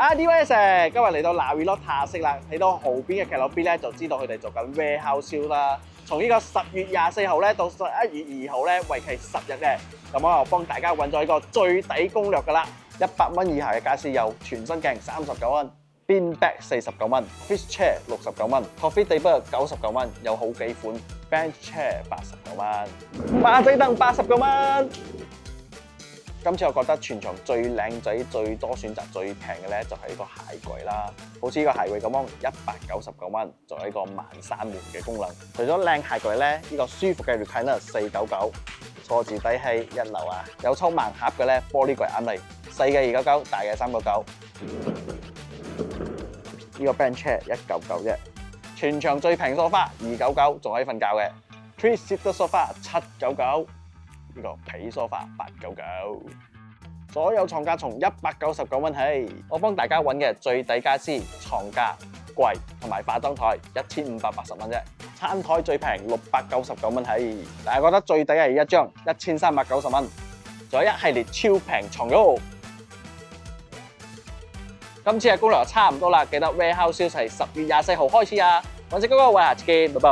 Adidas 今日嚟到 Navilot 色啦，睇到後邊嘅騎樓 B 咧，就知道佢哋做緊 warehouse sale 啦。從呢個10月24號咧到11月2號咧，為期10日嘅。咁我又幫大家揾咗一個最抵攻略㗎啦，100蚊以下嘅家私有全身鏡39蚊。Bean bag 49蚊 ，Fish chair 69蚊 ，Coffee table 99蚊，有好幾款 Bench chair 89蚊，馬仔凳89蚊。今次我覺得全場最靚仔、最多選擇、最平嘅咧，就係呢個鞋櫃啦。好似呢個鞋櫃咁樣，199蚊，仲有呢個慢閂門嘅功能。除咗靚鞋櫃咧，呢個舒服嘅 recliner 499，坐住底氣一流啊！有抽盲盒嘅咧，玻璃櫃啱嚟，細嘅299，大嘅399。呢個 bench chair 199啫，全場最平梳化299，仲可以瞓覺嘅。3-seater sofa 799，呢個皮梳化899，所有床架從199蚊起。我幫大家揾嘅最抵家私，床架、櫃同埋化妝台1580蚊啫。餐台最平699蚊起，但係覺得最抵係一張1390蚊，仲有一系列超平床褥。今次嘅攻略差唔多啦，記得 warehouse sale 係10月24號開始啊！揾隻哥哥，我下次見，拜拜。